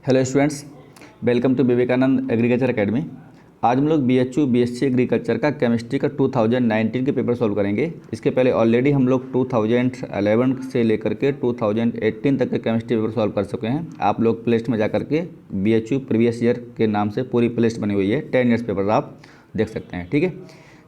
Hello students, welcome to Vivekananda agriculture academy. आज हम लोग बीएचयू बीएससी एग्रीकल्चर का केमिस्ट्री का 2019 के पेपर सॉल्व करेंगे। इसके पहले ऑलरेडी हम लोग 2011 से लेकर के 2018 तक के केमिस्ट्री पेपर सॉल्व कर चुके हैं। आप लोग प्ले लिस्ट में जा करके बीएचयू प्रीवियस ईयर के नाम से पूरी प्ले लिस्ट बनी हुई है, 10 ईयर्स पेपर आप देख सकते हैं। ठीक है,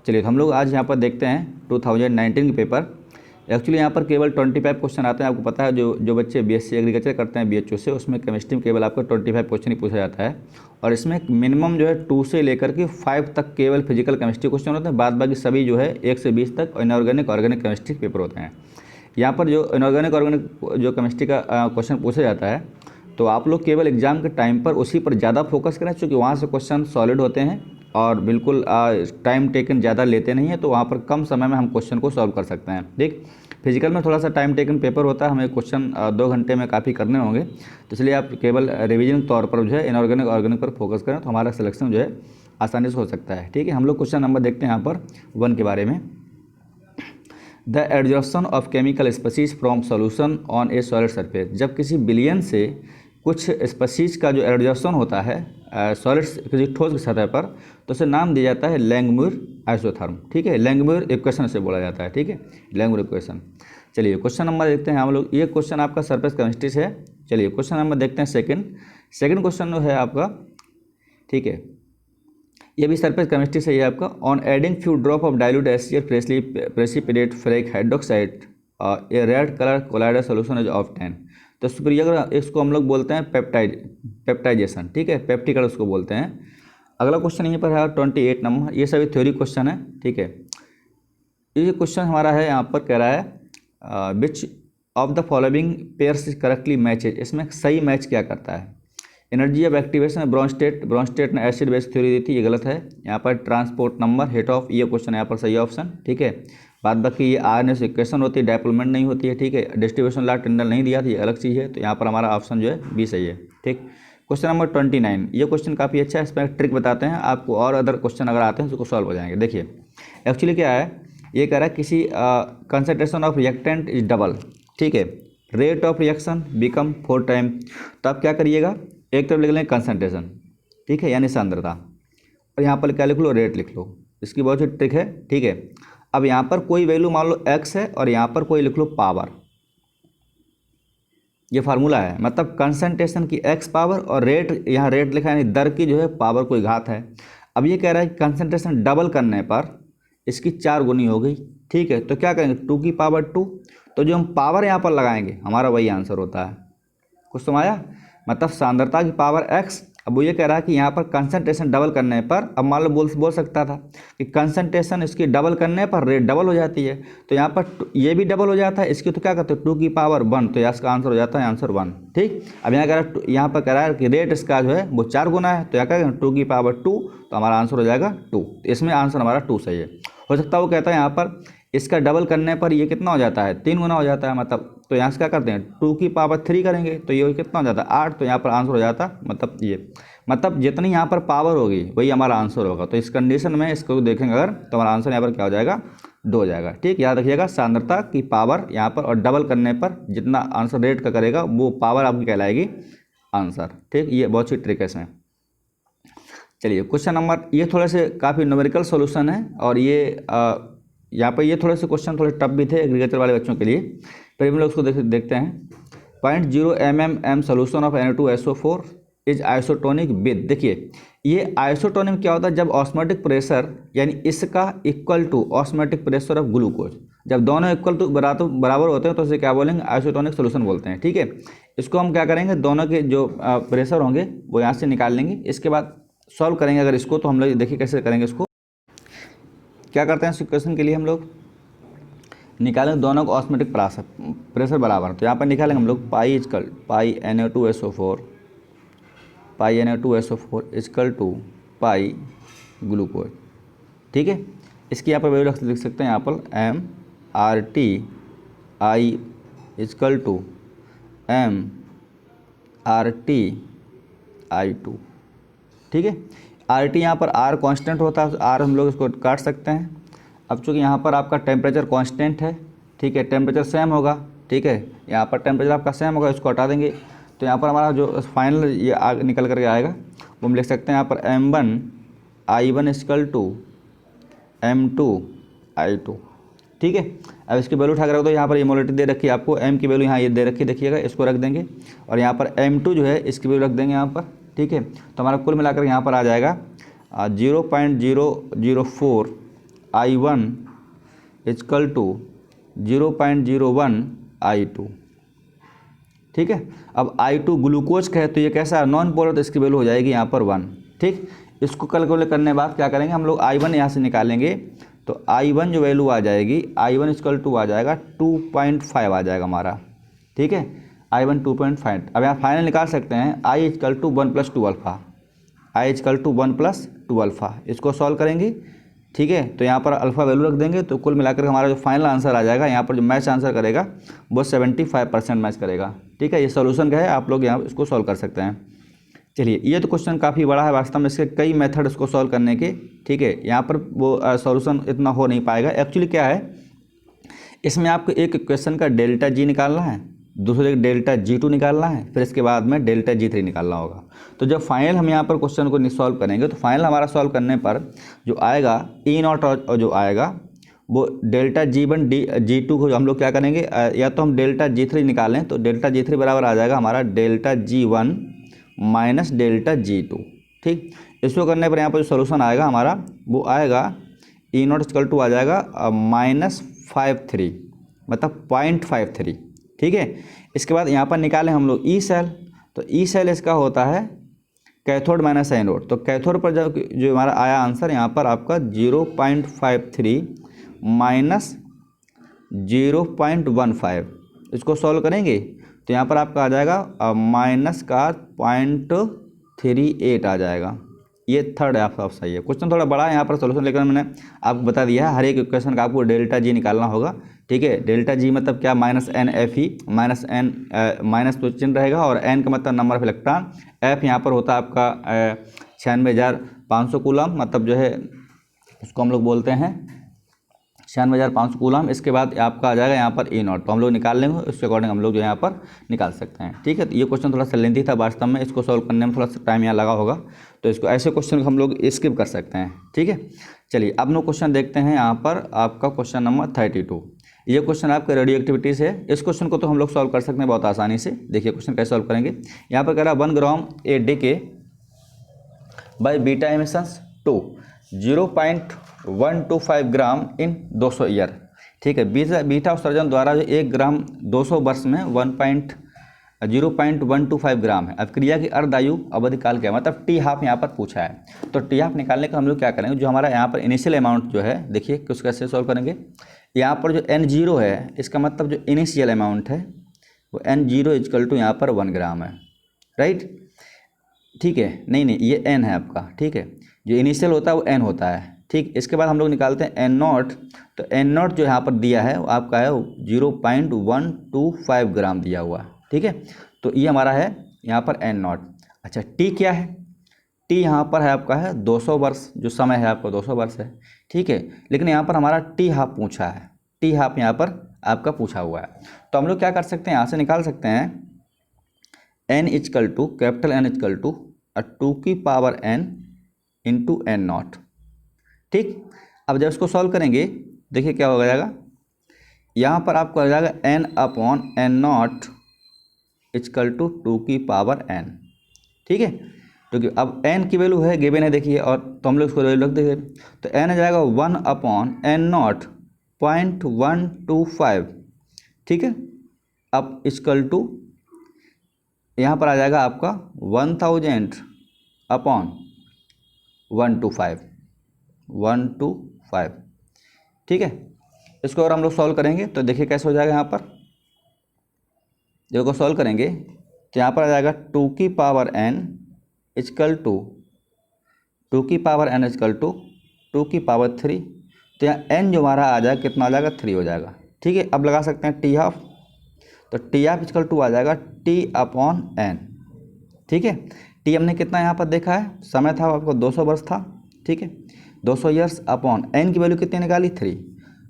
चलिए तो हम लोग आज यहाँ पर देखते हैं 2019 के पेपर। एक्चुअली यहाँ पर केवल 25 क्वेश्चन आते हैं। आपको पता है जो बच्चे बीएससी एग्रीकल्चर करते हैं बीएचयू से, उसमें केमिस्ट्री में केवल आपको 25 क्वेश्चन ही पूछा जाता है। और इसमें मिनिमम जो है 2 से लेकर के 5 तक केवल फिजिकल केमिस्ट्री क्वेश्चन होते हैं। बाद बाकी सभी जो है 1 से 20 तक इनऑर्गेनिक ऑर्गेनिक केमिस्ट्री पेपर होते हैं। यहाँ पर जो इनऑर्गेनिक ऑर्गेनिक जो केमिस्ट्री का क्वेश्चन पूछा जाता है, तो आप लोग केवल एग्जाम के टाइम पर उसी पर ज़्यादा फोकस करें, क्योंकि वहाँ से क्वेश्चन सॉलिड होते हैं और बिल्कुल टाइम टेकन ज़्यादा लेते नहीं है, तो वहाँ पर कम समय में हम क्वेश्चन को सॉल्व कर सकते हैं। ठीक, फिजिकल में थोड़ा सा टाइम टेकन पेपर होता है, हमें क्वेश्चन 2 घंटे में काफ़ी करने होंगे, तो इसलिए आप केवल रिवीजन तौर पर जो है इनऑर्गेनिक ऑर्गेनिक पर फोकस करें, तो हमारा सिलेक्शन जो है आसानी से हो सकता है। ठीक है, हम लोग क्वेश्चन नंबर देखते हैं यहाँ पर 1 के बारे में। The adsorption of chemical species from solution on A solid surface. जब किसी विलयन से कुछ स्पीशीज का जो एडजॉर्प्शन होता है सॉलिड किसी ठोस की सतह पर, तो उसे नाम दिया जाता है लैंगमुइर आइसोथर्म। ठीक है, लैंगमुइर इक्वेशन से बोला जाता है। ठीक है, लैंगमुइर इक्वेशन। चलिए क्वेश्चन नंबर देखते हैं हम लोग। ये क्वेश्चन आपका सरफेस केमिस्ट्री से है। चलिए क्वेश्चन नंबर देखते हैं सेकंड क्वेश्चन जो है आपका। ठीक है, ये भी सरफेस केमिस्ट्री से ही है आपका। On adding few drop of dilute easier freshly precipitate ferric hydroxide A red colour colloidal solution is obtain. तो इसको हम लोग बोलते हैं पेप्टाइजेशन। ठीक है, पेप्टिकल उसको बोलते हैं। अगला क्वेश्चन यहीं पर है 28 नंबर। ये सभी थ्योरी क्वेश्चन है। ठीक है, ये क्वेश्चन हमारा है यहाँ पर कह रहा है which of the following pairs correctly matches. इसमें सही मैच क्या करता है। एनर्जी ऑफ एक्टिवेशन ब्रॉन्स्टेट ने एसिड बेस थ्योरी दी थी, ये गलत है। यहाँ पर ट्रांसपोर्ट नंबर हेट ऑफ, ये क्वेश्चन यहाँ पर सही ऑप्शन। ठीक है, बाद बाकी ये आरएनएस इक्वेशन होती है, डायपोलमेंट नहीं होती है। ठीक है, डिस्ट्रीब्यूशन लॉ टेंडल नहीं दिया था, ये अलग चीज़ है, तो यहाँ पर हमारा ऑप्शन जो है बी सही है। ठीक, क्वेश्चन नंबर 29। ये क्वेश्चन काफ़ी अच्छा है, इसमें ट्रिक बताते हैं आपको, और अदर क्वेश्चन अगर आते हैं तो उसको सॉल्व हो जाएंगे। देखिए एक्चुअली क्या है, ये कह रहा है किसी concentration of reactant is double. ठीक है, rate of reaction become 4 time. तो आप क्या करिएगा, एक तरफ लिख लें कंसनट्रेशन, ठीक है, यानी सांद्रता, और यहाँ पर क्या लिख लो, रेट लिख लो। इसकी बहुत सी ट्रिक है। ठीक है, अब यहाँ पर कोई वैल्यू मान लो x है और यहाँ पर कोई लिख लो पावर। ये फार्मूला है, मतलब कंसंट्रेशन की x पावर और रेट, यहाँ रेट लिखा है यानी दर की जो है पावर कोई घात है। अब ये कह रहा है कि कंसंट्रेशन डबल करने पर इसकी 4 गुनी हो गई। ठीक है, तो क्या करेंगे, 2 की पावर 2, तो जो हम पावर यहाँ पर लगाएंगे हमारा वही आंसर होता है। कुछ समझ आया, मतलब सांद्रता की पावर x। अब वो ये कह रहा है कि यहाँ पर कंसंट्रेशन डबल करने पर, अब मान लो बोल सकता था कि कंसंट्रेशन इसकी डबल करने पर रेट डबल हो जाती है, तो यहाँ पर ये भी डबल हो जाता है इसकी, तो क्या करते हैं 2 की पावर 1, तो इसका आंसर हो जाता है आंसर 1। ठीक, अब यहाँ पर कह रहा है कि रेट इसका जो है वो 4 गुना है, तो यहाँ कहेंगे 2 की पावर 2, तो हमारा आंसर हो जाएगा 2। इसमें आंसर हमारा 2 सही है। हो सकता है वो कहता है यहाँ पर इसका डबल करने पर ये कितना हो जाता है, 3 गुना हो जाता है, मतलब तो यहाँ से क्या करते हैं 2 की पावर 3 करेंगे, तो ये कितना हो जाता है 8, तो यहाँ पर आंसर हो जाता है मतलब ये, मतलब जितनी यहाँ पर पावर होगी वही हमारा आंसर होगा। तो इस कंडीशन में इसको देखेंगे अगर, तो हमारा आंसर यहाँ पर क्या हो जाएगा, 2 हो जाएगा। ठीक, याद रखिएगा सांद्रता की पावर यहाँ पर, और डबल करने पर जितना आंसर रेट का करेगा वो पावर आपकी कहलाएगी आंसर। ठीक, ये बहुत सी ट्रिक है इसमें। चलिए क्वेश्चन नंबर, ये थोड़े से काफ़ी न्यूमेरिकल सोल्यूशन है, और ये यहाँ पर ये थोड़े से क्वेश्चन थोड़े टफ भी थे एग्रीकल्चर वाले बच्चों के लिए। फिर हम लोग उसको देखते हैं। 0.0 mm solution of Na2SO4 is isotonic with. देखिए ये आइसोटोनिक क्या होता है, जब ऑस्मोटिक प्रेशर यानी इसका equal to osmotic pressure of glucose, जब दोनों इक्वल टू बराबर होते हैं तो इसे क्या बोलेंगे, आइसोटोनिक सोल्यूशन बोलते हैं। ठीक है, इसको हम क्या करेंगे, दोनों के जो प्रेशर होंगे वो यहाँ से निकाल लेंगे, इसके बाद सॉल्व करेंगे अगर इसको, तो हम लोग देखिए कैसे करेंगे इसको। क्या करते हैं इस इक्वेशन के लिए हम लोग निकालेंगे दोनों को ऑस्मोटिक प्रेशर बराबर, तो यहाँ पर निकालेंगे हम लोग pi Na2SO4 equal to pi glucose. ठीक है, इसकी यहाँ पर वैल्यू लिख सकते हैं यहाँ पर MRTI इजकल टू MRTI2। ठीक है, RT यहाँ पर R कांस्टेंट होता है, R हम लोग इसको काट सकते हैं। अब चूँकि यहाँ पर आपका टेम्परेचर कांस्टेंट है, ठीक है, टेम्परेचर सेम होगा। ठीक है, यहाँ पर टेम्परेचर आपका सेम होगा, इसको हटा देंगे, तो यहाँ पर हमारा जो फाइनल ये निकल करके आएगा वो हम लिख सकते हैं यहाँ पर M1 I1 equal to M2I2। ठीक है, अब इसकी वैल्यू उठा कर रखो तो यहाँ पर ये मोलरिटी दे रखी है आपको, M की वैल्यू यहाँ ये दे रखी है, देखिएगा इसको रख देंगे और यहाँ पर M2 जो है इसकी वैल्यू रख देंगे यहाँ पर। ठीक है, तो हमारा कुल मिलाकर यहाँ पर आ जाएगा 0.004 I1 इक्वल टू 0.01 I2। ठीक है, अब I2 ग्लूकोज का है तो ये कैसा है, नॉन पोलर, तो इसकी वैल्यू हो जाएगी यहाँ पर 1। ठीक, इसको कैलकुलेट करने के बाद क्या करेंगे हम लोग, I1 यहाँ से निकालेंगे तो I1 जो वैल्यू आ जाएगी, I1 इक्वल टू आ जाएगा 2.5 आ जाएगा हमारा। ठीक है, I1 2.5। अब यहाँ फाइनल निकाल सकते हैं I equal to 1 + 2 alpha, I equal to 1 + 2 alpha. इसको सॉल्व करेंगे। ठीक है, तो यहाँ पर अल्फ़ा वैल्यू रख देंगे तो कुल मिलाकर हमारा जो फाइनल आंसर आ जाएगा, यहाँ पर जो मैच आंसर करेगा वो 75% मैच करेगा। ठीक है, ये सोल्यूशन का है, आप लोग यहाँ इसको सॉल्व कर सकते हैं। चलिए, ये तो क्वेश्चन काफ़ी बड़ा है, वास्तव में इसके कई मेथड इसको सॉल्व करने के। ठीक है, यहाँ पर वो सॉल्यूशन इतना हो नहीं पाएगा। एक्चुअली क्या है, इसमें आपको एक इक्वेशन का डेल्टा G निकालना है, दूसरे डेल्टा G2 निकालना है, फिर इसके बाद में डेल्टा G3 निकालना होगा। तो जब फाइनल हम यहाँ पर क्वेश्चन को सॉल्व करेंगे तो फाइनल हमारा सॉल्व करने पर जो आएगा E0 और जो आएगा वो डेल्टा G1 G2 को हम लोग क्या करेंगे, या तो हम डेल्टा G3 निकालें तो डेल्टा G3 बराबर आ जाएगा हमारा delta G1 minus delta G2। ठीक, इसको करने पर यहाँ पर जो सोल्यूशन आएगा हमारा वो आएगा E0 इक्वल टू आ जाएगा -53, मतलब 0.53। ठीक है, इसके बाद यहाँ पर निकालें हम लोग ई सेल, तो ई सेल इसका होता है कैथोड माइनस एनोड। तो कैथोड पर जो हमारा आया आंसर यहाँ पर आपका 0.53 माइनस 0.15। इसको सॉल्व करेंगे तो यहाँ पर आपका आ जाएगा माइनस का 0.38 आ जाएगा। ये थर्ड आपका सही है। क्वेश्चन थोड़ा बड़ा है यहाँ पर सोल्यूशन, लेकिन मैंने आपको बता दिया है हर एक इक्वेशन का आपको डेल्टा G निकालना होगा। ठीक है, डेल्टा G मतलब क्या, -NFe, -n माइनस तो चिन्ह रहेगा और n का मतलब नंबर ऑफ इलेक्ट्रॉन, F यहाँ पर होता है आपका 96,500 कूलम, मतलब जो है उसको हम लोग बोलते हैं 96,500 कूलम। इसके बाद आपका आ जाएगा यहाँ पर E0, तो हम लोग निकाल लेंगे, उसके अकॉर्डिंग हम लोग जो यहाँ पर निकाल सकते हैं। ठीक है, तो ये क्वेश्चन थोड़ा सा लेंथी था वास्तव में, इसको सॉल्व करने में थोड़ा सा टाइम यहाँ लगा होगा, तो इसको ऐसे क्वेश्चन को हम लोग स्किप कर सकते हैं। ठीक है, चलिए अब लोग क्वेश्चन देखते हैं। यहाँ पर आपका क्वेश्चन नंबर 32, ये क्वेश्चन आपका रेडियो एक्टिविटी से है। इस क्वेश्चन को तो हम लोग सॉल्व कर सकते हैं बहुत आसानी से। देखिए क्वेश्चन कैसे सॉल्व करेंगे। यहाँ पर कह रहा है 1 gram a decay by beta emissions to 0.125 gram in 200 year. ठीक है, बीटा उत्सर्जन द्वारा जो 1 ग्राम 200 वर्ष में 0.125 ग्राम है। अब क्रिया की अर्धायु अवधि काल क्या, मतलब टी हाफ यहाँ पर पूछा है। तो टी हाफ निकालने का हम लोग क्या करेंगे, जो हमारा यहाँ पर इनिशियल अमाउंट जो है, देखिए किस कैसे सॉल्व करेंगे। यहाँ पर जो N0 है, इसका मतलब जो इनिशियल अमाउंट है वो N0 इक्वल टू यहाँ पर 1 ग्राम है, राइट। ठीक है, नहीं ये N है आपका। ठीक है, जो इनिशियल होता है वो N होता है। ठीक, इसके बाद हम लोग निकालते हैं N0, तो N0 जो यहाँ पर दिया है वो आपका है 0.125 ग्राम दिया हुआ है। ठीक है, तो ये हमारा है यहाँ पर N0। अच्छा, T क्या है, T यहाँ पर है आपका है 200 वर्ष, जो समय है आपका 200 वर्ष है। ठीक है, लेकिन यहाँ पर हमारा T हाफ पूछा है, T हाफ यहाँ पर आपका पूछा हुआ है। तो हम लोग क्या कर सकते हैं, यहाँ से निकाल सकते हैं N equal to capital N equal to 2 की पावर N इंटू N0। ठीक, अब जब इसको सॉल्व करेंगे देखिए क्या हो जाएगा। यहाँ पर आपको आ जाएगा N/N0 इक्वल टू 2 की पावर N। ठीक है, क्योंकि अब N की वैल्यू है गिवन है, देखिए, और तो हम लोग इसको वैल्यू रख देंगे तो N आ जाएगा 1/N0 0.125। ठीक है, अब इक्वल टू यहाँ पर आ जाएगा आपका 1000/125। ठीक है, इसको अगर हम लोग सॉल्व करेंगे तो देखिए कैसे हो जाएगा। यहाँ पर देखो सॉल्व करेंगे तो यहाँ पर आ जाएगा 2 की पावर N इक्वल टू 2 की पावर N इक्वल टू 2 की पावर 3। तो यहाँ N जो हमारा आ जाएगा कितना आ जाएगा, 3 हो जाएगा। ठीक है, अब लगा सकते हैं T हाफ, तो T हाफ इक्वल टू आ जाएगा T/N। ठीक है, T हमने कितना यहाँ पर देखा है, समय था आपको 200 वर्ष था। ठीक है, 200 ईयर्स अपॉन N की वैल्यू कितनी निकाली, 3।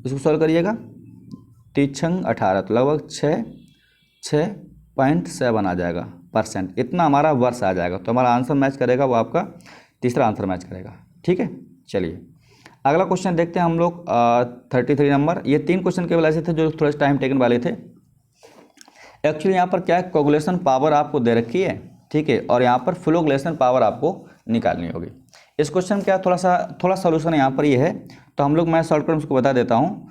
इसको सॉल्व करिएगा, 3×18 तो लगभग 6.7 आ जाएगा। %, इतना हमारा वर्ष आ जाएगा। तो हमारा आंसर मैच करेगा वो आपका तीसरा आंसर मैच करेगा। ठीक है, चलिए अगला क्वेश्चन देखते हैं हम लोग 33 नंबर। ये 3 क्वेश्चन केवल ऐसे थे जो थोड़े टाइम टेकन वाले थे। एक्चुअली यहाँ पर क्या है, कोगुलेशन पावर आपको दे रखी है, ठीक है, और यहाँ पर फ्लोगुलेशन पावर आपको निकालनी होगी। इस क्वेश्चन का थोड़ा सोल्यूशन यहाँ पर ये है, तो हम लोग मैं शॉर्ट कर उसको बता देता हूँ।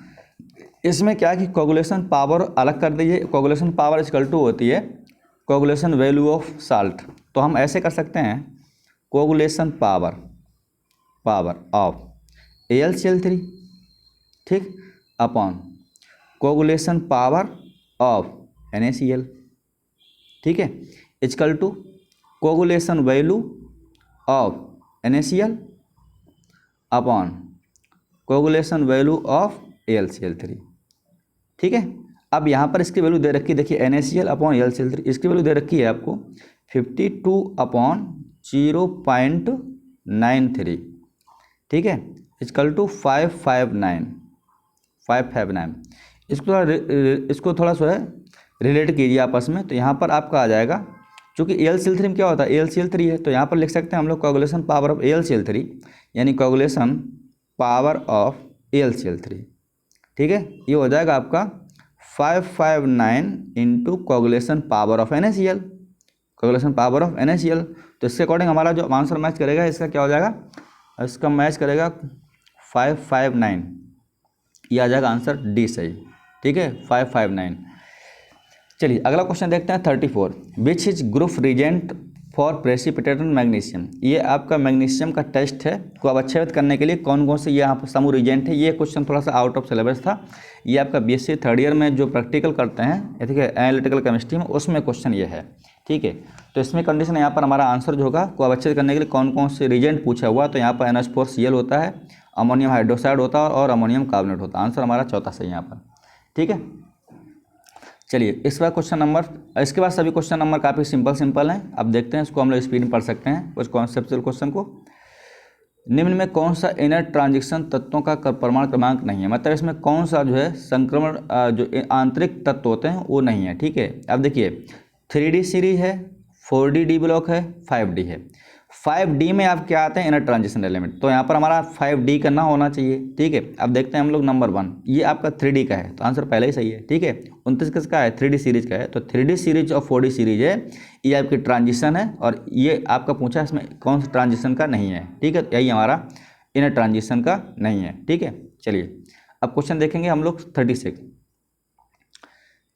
इसमें क्या है कि कोगुलेशन पावर अलग कर दीजिए। कोगुलेशन पावर इक्वल टू होती है कोगुलेशन वैल्यू ऑफ साल्ट। तो हम ऐसे कर सकते हैं, कोगुलेशन पावर ऑफ AlCl3, ठीक, upon coagulation power of NaCl, ठीक है, equal to coagulation value of NaCl upon coagulation value of AlCl3, ठीक है। अब यहाँ पर इसकी वैल्यू दे रखी है, देखिए NaCl अपॉन AlCl3, इसकी वैल्यू दे रखी है आपको 52/0.93, ठीक है, इक्वल टू 559। इसको थोड़ा सा रिलेट कीजिए आपस में। तो यहाँ पर आपका आ जाएगा, चूँकि AlCl3 में क्या होता है, AlCl3 है, तो यहाँ पर लिख सकते हैं हम लोग कोगुलेशन पावर ऑफ AlCl3, यानी कोगुलेशन पावर ऑफ AlCl3, ठीक है। ये हो जाएगा आपका 559 into coagulation power of NaCl, coagulation power of NaCl। तो इसके अकॉर्डिंग हमारा जो आंसर मैच करेगा इसका क्या हो जाएगा, इसका मैच करेगा 559, ये आ जाएगा आंसर डी सही, ठीक है, 559। चलिए अगला क्वेश्चन देखते हैं 34। Which is group reagent for precipitated magnesium. ये आपका मैग्नीशियम का टेस्ट है, को अवच्छेदित करने के लिए कौन कौन से ये यहाँ पर समूह रिजेंट है। ये क्वेश्चन थोड़ा सा आउट ऑफ सिलेबस था, ये आपका BSc थर्ड ईयर में जो प्रैक्टिकल करते हैं, ठीक है, एनालिटिकल केमिस्ट्री में, उसमें क्वेश्चन ये है, ठीक है। तो इसमें कंडीशन यहाँ पर हमारा आंसर जो होगा, को अवच्छेदित करने के लिए कौन कौन से रिजेंट पूछा हुआ, तो यहाँ पर NH4Cl होता है, अमोनियम हाइड्रोक्साइड होता है और अमोनियम कार्बोनेट होता है। आंसर हमारा चौथा सही यहाँ पर, ठीक है। चलिए इसके बाद क्वेश्चन नंबर, इसके बाद सभी क्वेश्चन नंबर काफ़ी सिंपल हैं। अब देखते हैं इसको हम लोग स्पीड में पढ़ सकते हैं कुछ कॉन्सेप्चुअल क्वेश्चन को। निम्न में कौन सा इनर ट्रांजिशन तत्वों का परमाणु क्रमांक नहीं है, मतलब इसमें कौन सा जो है संक्रमण जो आंतरिक तत्व होते हैं वो नहीं है, ठीक है। अब देखिए 3D सीरीज है, 4D डी ब्लॉक है, 5D है। 5D में आप क्या आते हैं, इनर ट्रांजिशन एलिमेंट, तो यहाँ पर हमारा 5D का ना होना चाहिए, ठीक है। अब देखते हैं हम लोग नंबर 1, ये आपका 3D का है, तो आंसर पहले ही सही है, ठीक है। 29 किसका है, 3D सीरीज का है, तो 3D सीरीज और 4D सीरीज है, ये आपकी ट्रांजिशन है, और ये आपका पूछा इसमें कौन सा ट्रांजिशन का नहीं है, ठीक है, यही हमारा इनर ट्रांजिशन का नहीं है, ठीक है। चलिए अब क्वेश्चन देखेंगे हम लोग 36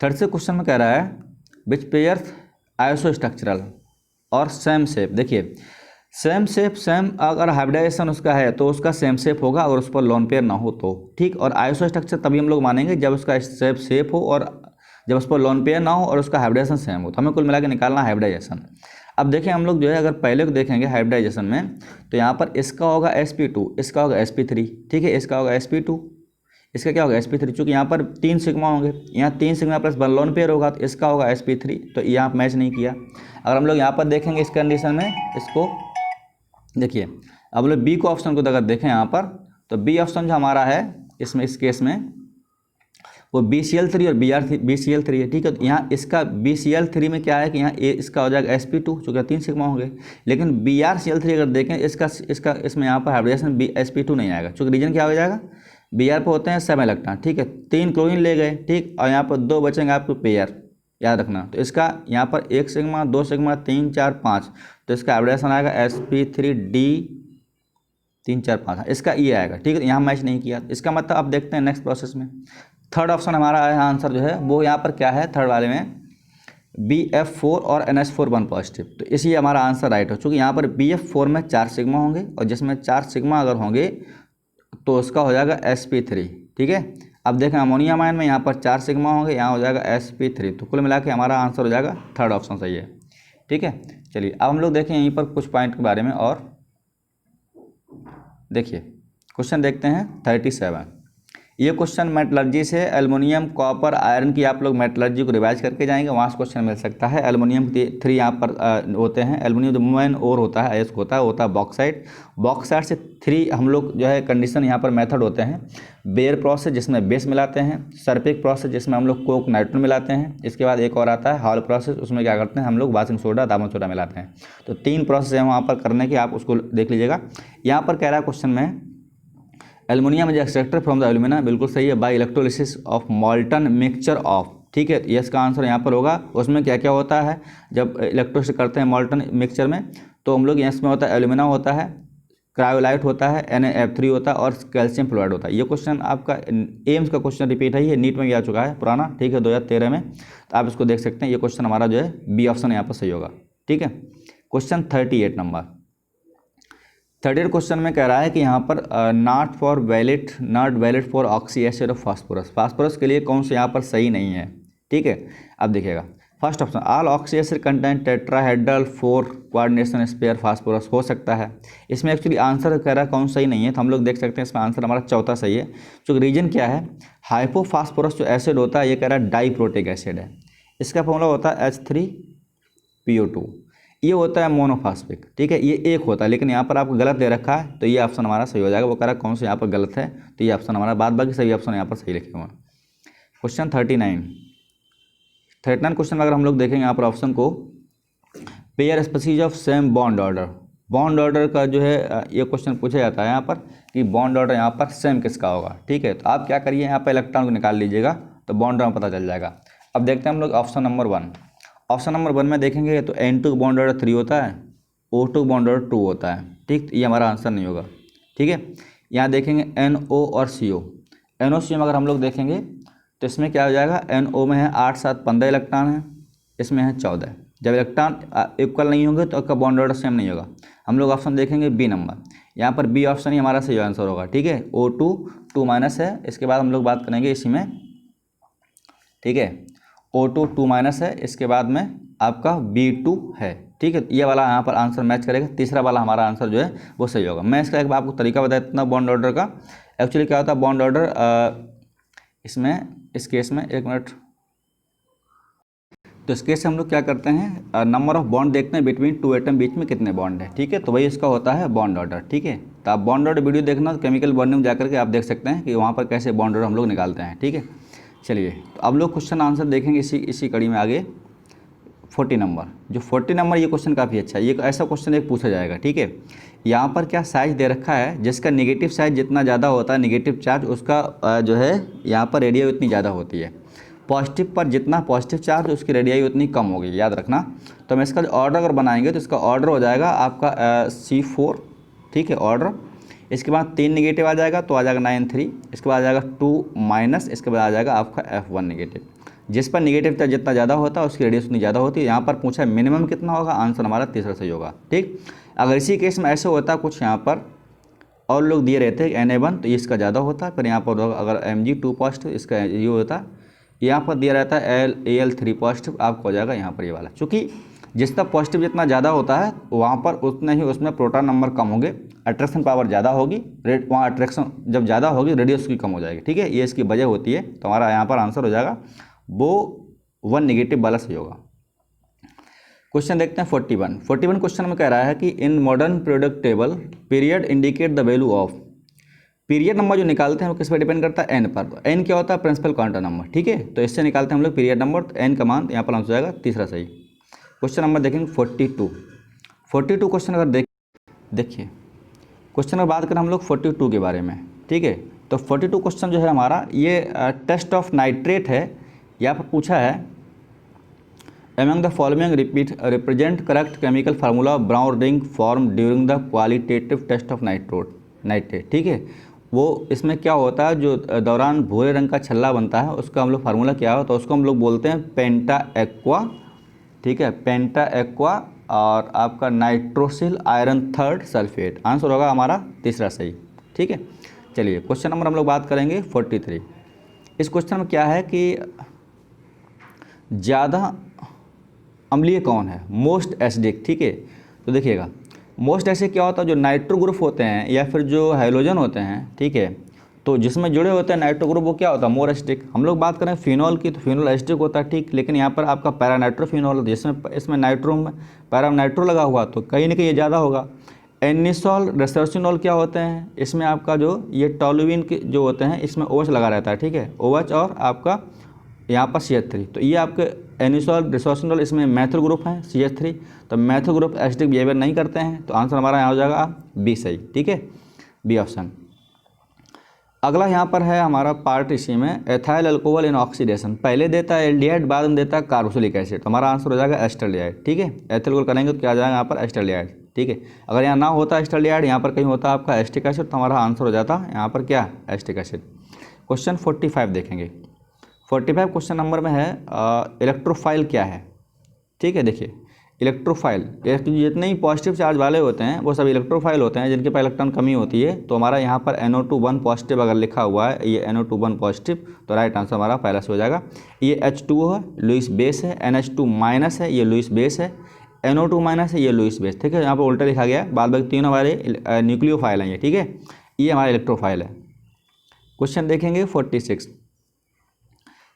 क्वेश्चन में कह रहा है विच पेयर्स आइसोस्ट्रक्चरल और सेम शेप। देखिए सेम शेप, सेम अगर हाइब्रिडाइजेशन उसका है तो उसका सेम शेप होगा, अगर उस पर लोन पेयर ना हो तो, ठीक। और आइसो स्ट्रक्चर तभी हम लोग मानेंगे जब उसका शेप हो और जब उस पर लोन पेयर ना हो और उसका हाइब्रिडाइजेशन सेम हो, तो हमें कुल मिला के निकालना हाइब्रिडाइजेशन। अब देखें हम लोग जो है, अगर पहले को देखेंगे हाइब्रिडाइजेशन में, तो यहाँ पर इसका होगा sp2, इसका होगा sp3, ठीक है, इसका होगा sp2, इसका क्या होगा sp3, चूँकि यहाँ पर 3 सिग्मा होंगे, यहाँ 3 सिग्मा प्लस लोन पेयर होगा, तो इसका होगा sp3, तो यहाँ मैच नहीं किया। अगर हम लोग यहाँ पर देखेंगे इस कंडीशन में, इसको देखिए, अब लोग बी को ऑप्शन को अगर देखें यहाँ पर, तो बी ऑप्शन जो हमारा है इसमें, इस केस में वो BCl3 और BCl3 है, ठीक है। तो यहाँ इसका BCl3 में क्या है कि यहाँ इसका हो जाएगा sp2, चूँकि 3 सिग्मा होंगे, लेकिन BrCl3 अगर देखें इसका इसमें यहाँ पर हाइब्रिडेशन sp2 नहीं आएगा, चूँकि रीजन क्या हो जाएगा, Br पे होते हैं 7 इलेक्ट्रॉन, ठीक है, 3 क्लोरीन ले गए, ठीक, और यहाँ पर 2 बचेंगे आपको पेयर, याद रखना। तो इसका यहाँ पर 1 सिग्मा, 2 सिग्मा, 3 4 5, तो इसका हाइब्रिडेशन आएगा sp3d 3 4 5, इसका ये आएगा, ठीक है। यहाँ मैच नहीं किया, इसका मतलब अब देखते हैं नेक्स्ट प्रोसेस में। थर्ड ऑप्शन हमारा आंसर जो है वो यहाँ पर क्या है, थर्ड वाले में BF4 और NH4 1 पॉजिटिव, तो इसलिए हमारा आंसर राइट हो, चूँकि यहाँ पर BF4 में 4 सिग्मा होंगे, और जिसमें 4 सिग्मा अगर होंगे तो उसका हो जाएगा sp3, ठीक है। अब देखें अमोनियम आयन में यहाँ पर 4 सिग्मा होंगे, यहाँ हो जाएगा sp3, तो कुल मिला के हमारा आंसर हो जाएगा थर्ड ऑप्शन सही है, ठीक है। चलिए अब हम लोग देखें यहीं पर कुछ पॉइंट के बारे में, और देखिए क्वेश्चन देखते हैं 37। ये क्वेश्चन मेटलर्जी से एल्युमिनियम, कॉपर, आयरन की आप लोग मेटलर्जी को रिवाइज करके जाएंगे, वहाँ से क्वेश्चन मिल सकता है। एल्युमिनियम के 3 यहाँ पर होते हैं। एल्युमिनियम जो मेन ओर होता है, अयस्क होता है बॉक्साइट। बॉक्साइट से 3 हम लोग जो है कंडीशन यहाँ पर मेथड होते हैं। बेयर प्रोसेस जिसमें बेस मिलाते हैं, सरपिक प्रोसेस जिसमें हम लोग कोक नाइट्रोजन मिलाते हैं, इसके बाद एक और आता है हॉल प्रोसेस, उसमें क्या करते हैं हम लोग वाशिंग सोडा, दामन सोडा मिलाते हैं। तो 3 प्रोसेस है वहाँ पर करने की, आप उसको देख लीजिएगा। यहाँ पर कह रहा है क्वेश्चन में aluminium is extracted from the alumina, बिल्कुल सही है, by electrolysis of molten mixture of, ठीक है, ये इसका आंसर यहाँ पर होगा। उसमें क्या क्या होता है जब इलेक्ट्रोलिसिस करते हैं मॉल्टन मिक्सचर में, तो हम लोग इसमें होता है एल्यूमिना होता है, क्रायोलाइट होता है, NaF3 होता है और कैल्शियम फ्लोराइड होता है। ये क्वेश्चन आपका एम्स का क्वेश्चन रिपीट है, ये नीट में भी आ चुका है पुराना, ठीक है, 2013 में, तो आप इसको देख सकते हैं। ये क्वेश्चन हमारा जो है बी ऑप्शन यहाँ पर सही होगा, ठीक है। क्वेश्चन 38 नंबर, 38 क्वेश्चन में कह रहा है कि यहाँ पर not valid for oxy acid of phosphorus, phosphorus के लिए कौन से यहाँ पर सही नहीं है, ठीक है। अब देखिएगा first option, all oxy acid content tetrahedral 4 coordination sphere phosphorus, हो सकता है। इसमें एक्चुअली आंसर कह रहा है कौन सही नहीं है, तो हम लोग देख सकते हैं इसमें आंसर हमारा चौथा सही है। जो रीजन क्या है, हाइपोफास्फोरस जो एसिड होता है ये कह रहा है डाइप्रोटिक एसिड है, इसका फॉर्मूला होता है H3PO2, ये होता है मोनोफास्फिक, ठीक है, ये एक होता है, लेकिन यहाँ पर आपको गलत दे रखा है, तो ये ऑप्शन हमारा सही हो जाएगा। वो कह रहा है कौन सा यहाँ पर गलत है, तो ये ऑप्शन हमारा, बाद बाकी सभी ऑप्शन यहाँ पर सही लिखे हुए हैं। क्वेश्चन 39 क्वेश्चन में अगर हम लोग देखेंगे यहाँ पर ऑप्शन को, pair species of same bond order का जो है ये क्वेश्चन पूछा जाता है यहाँ पर कि बॉन्ड ऑर्डर यहाँ पर सेम किसका होगा, ठीक है। तो आप क्या करिए यहाँ पर इलेक्ट्रॉन को निकाल लीजिएगा, तो बॉन्ड ऑर्डर पता चल जाएगा। अब देखते हैं हम लोग ऑप्शन नंबर 1। ऑप्शन नंबर 1 में देखेंगे तो N2 बॉन्ड ऑर्डर 3 होता है, O2 बॉन्ड ऑर्डर 2 होता है, ठीक, ये हमारा आंसर नहीं होगा, ठीक है। यहाँ देखेंगे NO और CO, NO-CO में अगर हम लोग देखेंगे तो इसमें क्या हो जाएगा, NO में है 8 7 15 इलेक्ट्रॉन है, इसमें है 14। जब इलेक्ट्रॉन इक्वल नहीं होंगे तो आपका बॉन्ड ऑर्डर सेम नहीं होगा। हम लोग ऑप्शन देखेंगे बी नंबर, यहाँ पर बी ऑप्शन ही हमारा सही आंसर होगा, ठीक है। O2 2 माइनस है, इसके बाद हम लोग बात करेंगे इसी में, ठीक है, O2 2 माइनस है, इसके बाद में आपका B2 है, ठीक है। ये वाला यहाँ पर आंसर मैच करेगा, तीसरा वाला हमारा आंसर जो है वो सही होगा। मैं इसका एक आपको तरीका बता देता हूँ बॉन्ड ऑर्डर का। एक्चुअली क्या होता है बॉन्ड ऑर्डर, इसमें इस केस में, एक मिनट, तो इस केस से हम लोग क्या करते हैं, नंबर ऑफ बॉन्ड देखते हैं बिटवीन 2 एटम, बीच में कितने बॉन्ड है, ठीक है, तो वही इसका होता है बॉन्ड ऑर्डर, ठीक है। तो आप बॉन्ड ऑर्डर वीडियो देखना, तो केमिकल बॉन्डिंग में जाकर के आप देख सकते हैं कि वहाँ पर कैसे बॉन्ड ऑर्डर हम लोग निकालते हैं, ठीक है। चलिए, तो अब लोग क्वेश्चन आंसर देखेंगे इसी कड़ी में आगे। 40 नंबर, जो 40 नंबर ये क्वेश्चन काफ़ी अच्छा है, ये ऐसा क्वेश्चन एक पूछा जाएगा, ठीक है। यहाँ पर क्या साइज दे रखा है, जिसका नेगेटिव साइज जितना ज़्यादा होता है, नेगेटिव चार्ज उसका जो है यहाँ पर रेडियस उतनी ज़्यादा होती है। पॉजिटिव पर जितना पॉजिटिव चार्ज उसकी रेडियस उतनी कम होगी, याद रखना। तो हम इसका ऑर्डर अगर बनाएंगे तो इसका ऑर्डर हो जाएगा आपका C4, ठीक है, ऑर्डर। इसके बाद 3 नेगेटिव आ जाएगा तो आ जाएगा 9 3, इसके बाद आ जाएगा 2 माइनस, इसके बाद आ जाएगा आपका F1 नेगेटिव। जिस पर नेगेटिव चार्ज जितना ज़्यादा होता है उसकी रेडियस उतनी ज़्यादा होती है। यहाँ पर पूछा है मिनिमम कितना होगा, आंसर हमारा तीसरा सही होगा, ठीक। अगर इसी केस में ऐसे होता कुछ यहाँ पर और लोग दिए रहते हैं Na1 तो इसका ज़्यादा होता है, फिर यहाँ पर अगर Mg2 पॉजिटिव इसका ये होता है, यहाँ पर दिया रहता है Al3 पॉजिटिव, आपको हो जाएगा यहाँ पर ये वाला। चूँकि जिसका पॉजिटिव जितना ज़्यादा होता है वहाँ पर उतने ही उसमें प्रोटॉन नंबर कम होंगे, अट्रैक्शन पावर ज़्यादा होगी, वहाँ अट्रैक्शन जब ज़्यादा होगी रेडियस की कम हो जाएगी, ठीक है, ये इसकी वजह होती है। तो हमारा यहाँ पर आंसर हो जाएगा वो 1 नेगेटिव वाला सही होगा। क्वेश्चन देखते हैं 41 क्वेश्चन में कह रहा है कि in modern periodic table period indicate the value of, period number जो निकालते हैं वो किस पर डिपेंड करता है, एन पर। तो एन क्या होता है, प्रिंसिपल क्वांटम नंबर, ठीक है। तो इससे निकालते हैं हम लोग पीरियड नंबर, तो एन का मान यहाँ पर आंसर हो जाएगा तीसरा सही। क्वेश्चन नंबर देखेंगे 42 क्वेश्चन अगर देखिए क्वेश्चन में बात करें हम लोग 42 के बारे में, ठीक है। तो 42 क्वेश्चन जो है हमारा ये टेस्ट ऑफ नाइट्रेट है। यहाँ पर पूछा है among the following represent correct chemical formula brown ring form during the qualitative test of nitrate, ठीक है। वो इसमें क्या होता है, जो दौरान भूरे रंग का छल्ला बनता है उसका हम लोग फार्मूला क्या हो, तो उसको हम लोग बोलते हैं पेंटा एक्वा, ठीक है, पेंटा एक्वा, और आपका नाइट्रोसिल आयरन 3 सल्फेट। आंसर होगा हमारा तीसरा सही, ठीक है। चलिए क्वेश्चन नंबर हम लोग बात करेंगे 43। इस क्वेश्चन में क्या है कि ज़्यादा अम्लीय कौन है, मोस्ट एसिडिक, ठीक है। तो देखिएगा मोस्ट एसिडिक क्या होता है, जो नाइट्रो ग्रुप होते हैं या फिर जो हाइड्रोजन होते हैं, ठीक है, तो जिसमें जुड़े होते हैं नाइट्रो ग्रुप वो क्या होता है, मोर एसिडिक। हम लोग बात करें फिनॉल की तो फिनॉल एसिडिक होता है, ठीक। लेकिन यहाँ पर आपका पैरानाइट्रोफिनॉल, जिसमें इसमें नाइट्रो में पैरानाइट्रो लगा हुआ, तो कहीं ना कहीं ये ज़्यादा होगा। एनिसॉल रेसर्सिनॉल क्या होते हैं, इसमें आपका जो ये टॉलुइन के जो होते हैं इसमें OH लगा रहता है, ठीक है, OH और आपका यहाँ पर CH3। तो ये आपके एनिसॉल रेसर्सिनॉल इसमें मैथिल ग्रुप हैं CH3, तो मैथिल ग्रुप एसिडिक बिहेवियर नहीं करते हैं। तो आंसर हमारा यहाँ हो जाएगा बी सही, ठीक है, बी ऑप्शन। अगला यहाँ पर है हमारा पार्ट इसी में, एथाइल अल्कोहल इन ऑक्सीडेशन, पहले देता है एल्डिहाइड, बाद में देता है कार्बोक्सिलिक एसिड। तो हमारा आंसर हो जाएगा एस्टल्डिहाइड, ठीक है। एथिल करेंगे तो क्या आ जाएगा यहाँ पर एस्टल्डिहाइड, ठीक है। अगर यहाँ ना होता एस्टल्डिहाइड, यहाँ पर कहीं होता आपका एस्टिक एसिड, तो हमारा आंसर हो जाता यहाँ पर क्या, एस्टिक एसिड। क्वेश्चन 45 देखेंगे। 45 क्वेश्चन नंबर में है इलेक्ट्रोफाइल क्या है, ठीक है। देखिए इलेक्ट्रोफाइल, जितने ही पॉजिटिव चार्ज वाले होते हैं वो सब इलेक्ट्रोफाइल होते हैं, जिनके पास इलेक्ट्रॉन कमी होती है। तो हमारा यहाँ पर NO2 1 पॉजिटिव अगर लिखा हुआ है, ये NO2 1 पॉजिटिव, तो राइट आंसर हमारा पहला से हो जाएगा। ये H2O है, लुईस बेस है, NH2 माइनस है, ये लुईस बेस है, NO2 माइनस है, ये लुईस बेस, ठीक है। यहाँ पर उल्टा लिखा गया है, बाद बाकी तीनों हमारे न्यूक्लियोफाइल हैं ये, ठीक है। ये हमारा इलेक्ट्रोफाइल है। क्वेश्चन देखेंगे 46,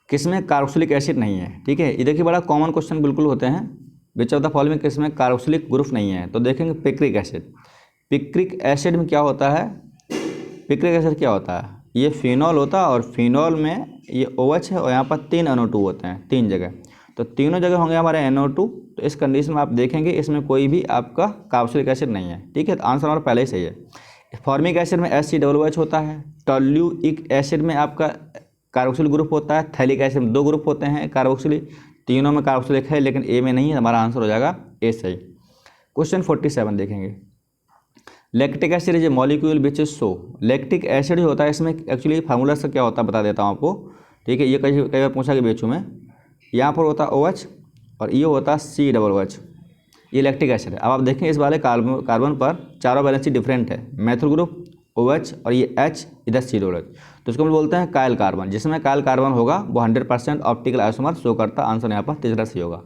किसमें कार्बोक्सिलिक एसिड नहीं है, ठीक है। ये देखिए बड़ा कॉमन क्वेश्चन बिल्कुल होते हैं, विच ऑफ द फॉलोइंग किसमें कार्बोक्सिलिक ग्रुप नहीं है। तो देखेंगे पिक्रिक एसिड। पिक्रिक एसिड में क्या होता है, पिक्रिक एसिड क्या होता है, ये फिनॉल होता है, और फिनॉल में ये OH है, और यहाँ पर 3 NO2 होते हैं 3 जगह, तो तीनों जगह होंगे हमारे NO2। तो इस कंडीशन में आप देखेंगे इसमें कोई भी आपका कार्बोक्सिलिक एसिड नहीं है, ठीक है। तो आंसर हमारा पहले ही सही है। फॉर्मिक एसिड में HCOOH होता है, टॉल्यूइक एसिड में आपका कार्बोक्सिलिक ग्रुप होता है, थैलिक एसिड में 2 ग्रुप होते हैं कार्बोक्सिलिक, तीनों में कार्बोक्सिलिक है लेकिन ए में नहीं है, हमारा आंसर हो जाएगा ए सही। क्वेश्चन 47 देखेंगे। Lactic acid is a molecule which is so, lactic acid जो होता है इसमें एक्चुअली फार्मूला से क्या होता है बता देता हूँ आपको, ठीक है। ये कई बार पूछा कि बेचू में, यहाँ पर होता है OH और ये होता है COOH, ये लैक्टिक एसिड है। अब आप देखें इस वाले कार्बन पर चारों वैलेंसी डिफरेंट है, मैथिल ग्रुप OH और ये H इधर COOH, तो इसको हम बोलते हैं कायल कार्बन। जिसमें कायल कार्बन होगा वो 100% ऑप्टिकल आइसोमर शो करता, आंसर यहाँ पर तीसरा सही होगा,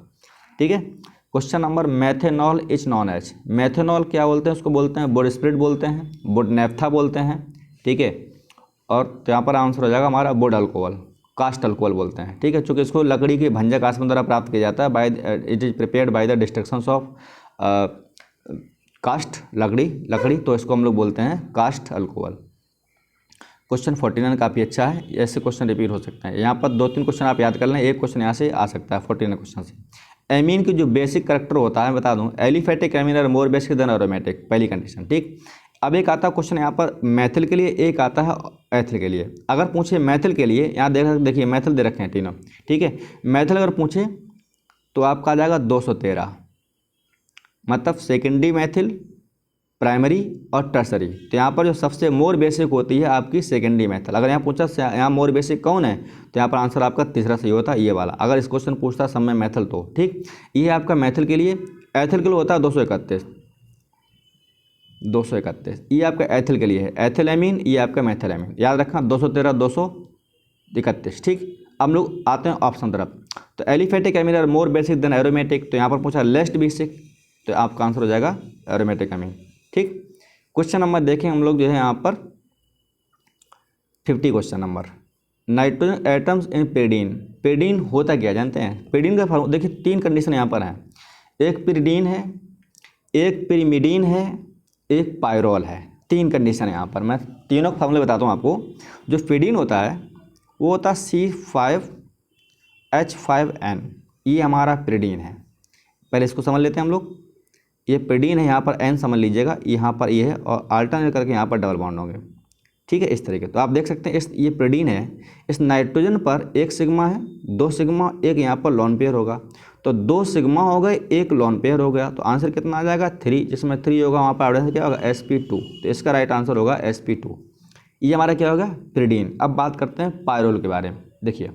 ठीक है। Question number, methanol is known as, methanol क्या बोलते हैं, उसको बोलते हैं वुड स्प्रिट बोलते हैं, वुड नेफ्था बोलते हैं, ठीक है। और तो यहाँ पर आंसर हो जाएगा हमारा वुड अल्कोहल, कास्ट अल्कोहल बोलते हैं, ठीक है। चूँकि इसको लकड़ी के भंजक आसमान द्वारा प्राप्त किया जाता है, by it is prepared by the destructions of cast लकड़ी, तो इसको हम लोग बोलते हैं कास्ट अल्कोहल। क्वेश्चन 49 काफ़ी अच्छा है, ऐसे क्वेश्चन रिपीट हो सकते हैं। यहाँ पर 2-3 क्वेश्चन आप याद कर लें, एक क्वेश्चन यहाँ से आ सकता है 49 क्वेश्चन से। एमीन की जो बेसिक करैक्टर होता है बता दूं, aliphatic amine are more basic than aromatic, पहली कंडीशन, ठीक। अब एक आता है क्वेश्चन यहाँ पर मैथिल के लिए, एक आता है एथिल के लिए। अगर पूछे मैथिल के लिए, यहाँ देखिए मैथिल दे रखे हैं तीनों, ठीक है। मैथिल अगर पूछे तो आपका आ जाएगा 213, मतलब सेकेंडरी मैथिल, प्राइमरी और टर्सरी। तो यहाँ पर जो सबसे मोर बेसिक होती है आपकी सेकेंडरी मैथिल। अगर यहाँ पूछा यहाँ मोर बेसिक कौन है, तो यहाँ पर आंसर आपका तीसरा सही होता है, ये वाला। अगर इस क्वेश्चन पूछता सब में मैथिल तो, ठीक। ये आपका मैथिल के लिए। एथिल के लिए होता है 231, ये आपका एथिल के लिए है। एथिल एमीन, ये आपका मैथिल एमीन, याद रखना 213 231, ठीक। अब लोग आते हैं ऑप्शन तरफ। तो aliphatic amine are more basic than aromatic, तो यहाँ पर पूछा लेस्ट बेसिक, तो आपका आंसर हो जाएगा एरोमेटिक एमीन, ठीक। क्वेश्चन नंबर देखें हम लोग जो है यहाँ पर 50 question number, nitrogen atoms in pyridine. Pyridine होता क्या जानते हैं? पेरिडीन का फॉर्मूला देखिए, 3 कंडीशन यहाँ पर हैं, एक पेरिडीन है, एक पिरिमिडीन है, एक पायरोल है। 3 कंडीशन है यहाँ पर, मैं तीनों फॉर्मूले बताता हूँ आपको। जो पेरिडीन होता है वो होता है C5H5N, ये हमारा पेरिडीन है। पहले इसको समझ लेते हैं हम लोग। ये पेरिडीन है, यहाँ पर N समझ लीजिएगा, यहाँ पर ये है, और अल्टरनेट करके यहाँ पर डबल बॉन्ड होंगे, ठीक है, इस तरीके। तो आप देख सकते हैं ये पेरिडीन है, इस नाइट्रोजन पर 1 सिग्मा है, 2 सिग्मा, एक यहाँ पर लॉन पेयर होगा, तो 2 सिग्मा हो गए, 1 लॉन पेयर हो गया, तो आंसर कितना आ जाएगा 3, जिसमें 3 होगा वहाँ पर आउटसाइड क्या होगा sp2, तो इसका राइट आंसर होगा sp2। ये हमारा क्या होगा पेरिडीन। अब बात करते हैं पायरोल के बारे में। देखिए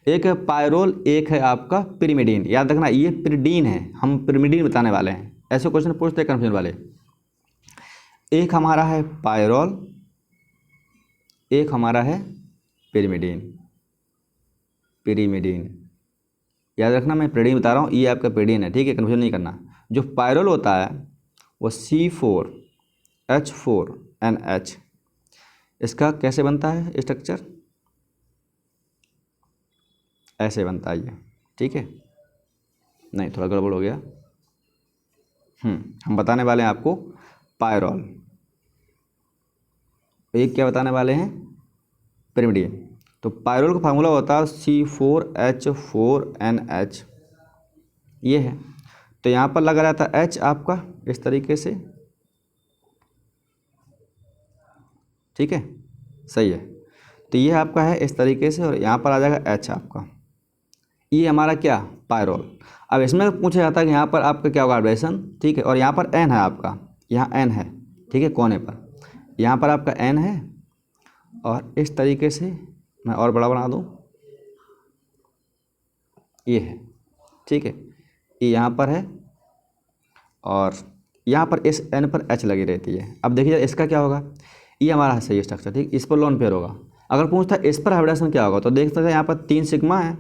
एक है पायरोल, एक है आपका पिरिमिडीन। याद रखना ये पिरिडीन है, हम पिरिमिडीन बताने वाले हैं, ऐसे क्वेश्चन पूछते हैं कन्फ्यूजन वाले। एक हमारा है पायरोल, एक हमारा है पिरिमिडीन। याद रखना मैं पेरिडीन बता रहा हूँ, ये आपका पेरिडीन है, ठीक है, कन्फ्यूजन नहीं करना। जो पायरोल होता है वो C4H4NH, इसका कैसे बनता है स्ट्रक्चर, ऐसे बनता है ये, ठीक है। नहीं, थोड़ा गड़बड़ हो गया। हम बताने वाले हैं आपको पायरॉल, एक क्या बताने वाले हैं, पिरिमिडीन। तो पायरोल का फार्मूला होता है C4H4NH, ये है। तो यहाँ पर लगा रहता है H आपका इस तरीके से, ठीक है, सही है। तो ये आपका है इस तरीके से और यहाँ पर आ जाएगा H आपका, ये हमारा क्या, पायरोल। अब इसमें पूछा जाता है कि यहाँ पर आपका क्या होगा, हाइब्रिडेशन, ठीक है। और यहाँ पर N है आपका, यहाँ N है, ठीक है, कोने पर यहाँ पर आपका N है और इस तरीके से मैं और बड़ा बना दूँ, ये है, ठीक है, ये यहाँ पर है और यहाँ पर इस N पर H लगी रहती है। अब देखिए इसका क्या होगा, ये हमारा है सही स्ट्रक्चर, ठीक, इस पर लोन पेयर होगा। अगर पूछता है इस पर हाइब्रिडेशन क्या होगा, तो देख सकते हैं यहाँ पर 3 सिग्मा है,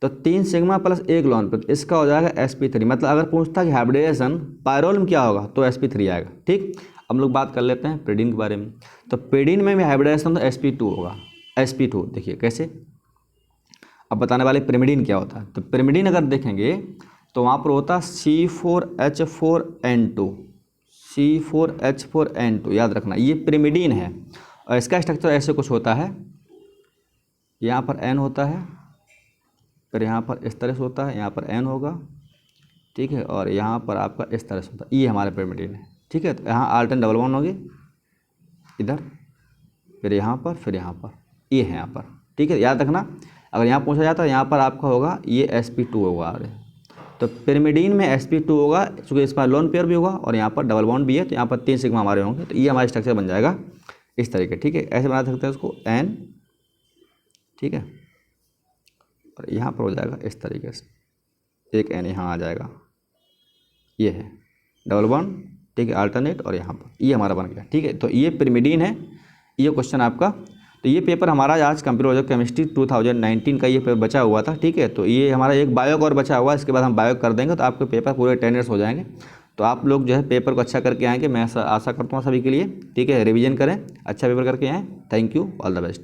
तो 3 सिग्मा प्लस 1 लोन पेयर, इसका हो जाएगा sp3। मतलब अगर पूछता है कि हाइब्रिडेशन पायरोल में क्या होगा, तो sp3 आएगा, ठीक। हम लोग बात कर लेते हैं पेरिडीन के बारे में। तो पेरिडीन में भी हाइब्रिडेशन तो sp2 होगा, sp2 देखिए कैसे। अब बताने वाले पिरिमिडीन क्या होता है। तो पिरिमिडीन अगर देखेंगे तो वहाँ पर होता है C4H4N2, C4H4N2, याद रखना ये पिरिमिडीन है। और इसका स्ट्रक्चर ऐसे कुछ होता है, यहाँ पर N होता है, फिर यहाँ पर इस तरह से होता है, यहाँ पर N होगा, ठीक है, और यहाँ पर आपका इस तरह से होता है, ये हमारा पिरिमिडीन है, ठीक है। तो यहाँ आल्टन डबल बॉन्ड होगी इधर, फिर यहाँ पर, ये है यहाँ पर, ठीक है, याद रखना। अगर यहाँ पूछा जाता है यहाँ पर आपका होगा ये sp2 होगा। तो पिरिमिडीन में sp2 होगा, क्योंकि इस पर लोन पेयर भी होगा और यहाँ पर डबल बॉन्ड भी है, तो यहाँ पर 3 सिग्मा हमारे होंगे। तो ये हमारा स्ट्रक्चर बन जाएगा इस तरीके, ठीक है। ऐसे बना सकते हैं उसको N, ठीक है, और यहाँ पर हो जाएगा इस तरीके से, एक N यहाँ आ जाएगा, ये है डबल बॉन्ड, ठीक है, अल्टरनेट, और यहाँ पर ये हमारा बन गया, ठीक है। तो ये पिरिमिडीन है, ये क्वेश्चन आपका। तो ये पेपर हमारा आज कंप्यूटर प्रोजेक्ट केमिस्ट्री 2019 का ये पेपर बचा हुआ था, ठीक है। तो ये हमारा एक बायो और बचा हुआ है, इसके बाद हम बायो कर देंगे तो आपके पेपर पूरे 10 ईयर्स हो जाएंगे। तो आप लोग जो है पेपर को अच्छा करके आएंगे, मैं आशा करता हूँ सभी के लिए, ठीक है। रिवीजन करें, अच्छा पेपर करके आएँ। Thank you, all the best.